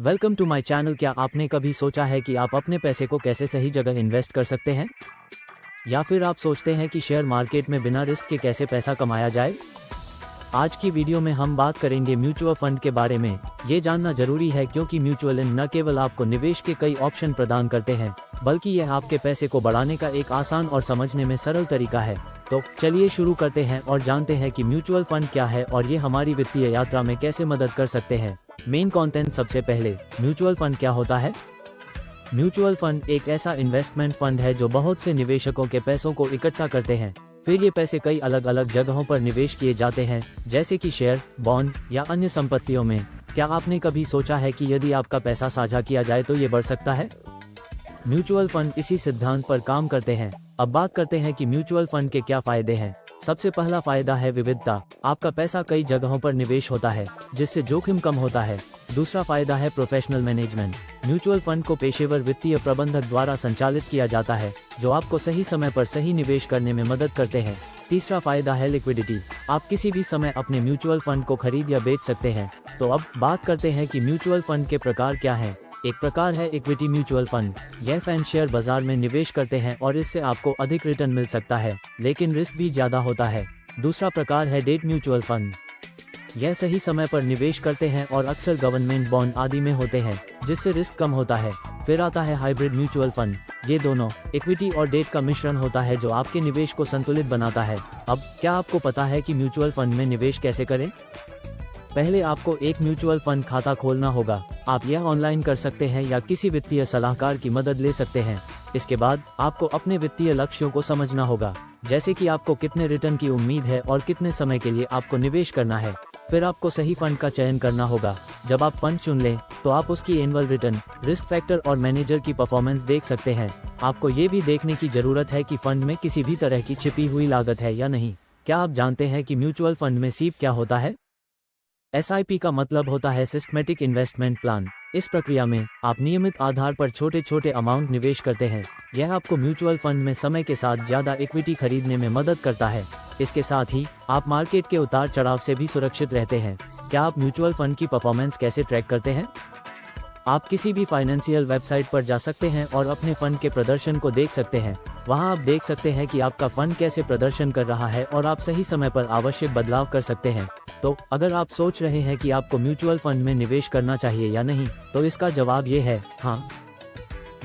Welcome to my channel. क्या आपने कभी सोचा है कि आप अपने पैसे को कैसे सही जगह इन्वेस्ट कर सकते हैं, या फिर आप सोचते हैं कि शेयर मार्केट में बिना रिस्क के कैसे पैसा कमाया जाए? आज की वीडियो में हम बात करेंगे म्यूचुअल फंड के बारे में। ये जानना जरूरी है क्योंकि म्यूचुअल फंड न केवल आपको निवेश के कई ऑप्शन प्रदान करते हैं, बल्कि यह आपके पैसे को बढ़ाने का एक आसान और समझने में सरल तरीका है। तो चलिए शुरू करते हैं और जानते हैं कि म्यूचुअल फंड क्या है और ये हमारी वित्तीय यात्रा में कैसे मदद कर सकते हैं। Main content. सबसे पहले, म्यूचुअल फंड क्या होता है? म्यूचुअल फंड एक ऐसा इन्वेस्टमेंट फंड है जो बहुत से निवेशकों के पैसों को इकट्ठा करते हैं। फिर ये पैसे कई अलग अलग जगहों पर निवेश किए जाते हैं, जैसे कि शेयर, बॉन्ड या अन्य संपत्तियों में। क्या आपने कभी सोचा है कि यदि आपका पैसा साझा किया जाए तो ये बढ़ सकता है? म्यूचुअल फंड इसी सिद्धांत पर काम करते हैं। अब बात करते हैं कि म्यूचुअल फंड के क्या फायदे हैं। सबसे पहला फायदा है विविधता। आपका पैसा कई जगहों पर निवेश होता है, जिससे जोखिम कम होता है। दूसरा फायदा है प्रोफेशनल मैनेजमेंट। म्यूचुअल फंड को पेशेवर वित्तीय प्रबंधक द्वारा संचालित किया जाता है, जो आपको सही समय पर सही निवेश करने में मदद करते हैं। तीसरा फायदा है लिक्विडिटी। आप किसी भी समय अपने म्यूचुअल फंड को खरीद या बेच सकते हैं। तो अब बात करते हैं कि म्यूचुअल फंड के प्रकार क्या हैं। एक प्रकार है इक्विटी म्यूचुअल फंड। यह फंड शेयर बाजार में निवेश करते हैं और इससे आपको अधिक रिटर्न मिल सकता है, लेकिन रिस्क भी ज्यादा होता है। दूसरा प्रकार है डेट म्यूचुअल फंड। यह सही समय पर निवेश करते हैं और अक्सर गवर्नमेंट बॉन्ड आदि में होते हैं, जिससे रिस्क कम होता है। फिर आता है हाइब्रिड म्यूचुअल फंड। ये दोनों इक्विटी और डेट का मिश्रण होता है, जो आपके निवेश को संतुलित बनाता है। अब क्या आपको पता है कि म्यूचुअल फंड में निवेश कैसे करें? पहले आपको एक म्यूचुअल फंड खाता खोलना होगा। आप यह ऑनलाइन कर सकते हैं या किसी वित्तीय सलाहकार की मदद ले सकते हैं। इसके बाद आपको अपने वित्तीय लक्ष्यों को समझना होगा, जैसे कि आपको कितने रिटर्न की उम्मीद है और कितने समय के लिए आपको निवेश करना है। फिर आपको सही फंड का चयन करना होगा। जब आप फंड चुन लें, तो आप उसकी एनुअल रिटर्न, रिस्क फैक्टर और मैनेजर की परफॉर्मेंस देख सकते हैं। आपको ये भी देखने की जरूरत है कि फंड में किसी भी तरह की छिपी हुई लागत है या नहीं। क्या आप जानते हैं कि म्यूचुअल फंड में सीप क्या होता है? SIP का मतलब होता है सिस्टमैटिक इन्वेस्टमेंट प्लान। इस प्रक्रिया में आप नियमित आधार पर छोटे छोटे अमाउंट निवेश करते हैं। यह आपको म्यूचुअल फंड में समय के साथ ज्यादा इक्विटी खरीदने में मदद करता है। इसके साथ ही आप मार्केट के उतार चढ़ाव से भी सुरक्षित रहते हैं। क्या आप म्यूचुअल फंड की परफॉर्मेंस कैसे ट्रैक करते हैं? आप किसी भी फाइनेंशियल वेबसाइट पर जा सकते हैं और अपने फंड के प्रदर्शन को देख सकते हैं। वहां आप देख सकते हैं कि आपका फंड कैसे प्रदर्शन कर रहा है और आप सही समय पर आवश्यक बदलाव कर सकते हैं। तो अगर आप सोच रहे हैं कि आपको म्यूचुअल फंड में निवेश करना चाहिए या नहीं, तो इसका जवाब ये है हाँ।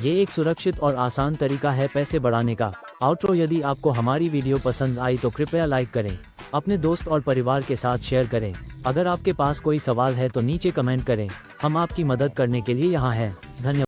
ये एक सुरक्षित और आसान तरीका है पैसे बढ़ाने का। आउटरो। यदि आपको हमारी वीडियो पसंद आई तो कृपया लाइक करें, अपने दोस्त और परिवार के साथ शेयर करें। अगर आपके पास कोई सवाल है तो नीचे कमेंट करें। हम आपकी मदद करने के लिए यहाँ हैं। धन्यवाद।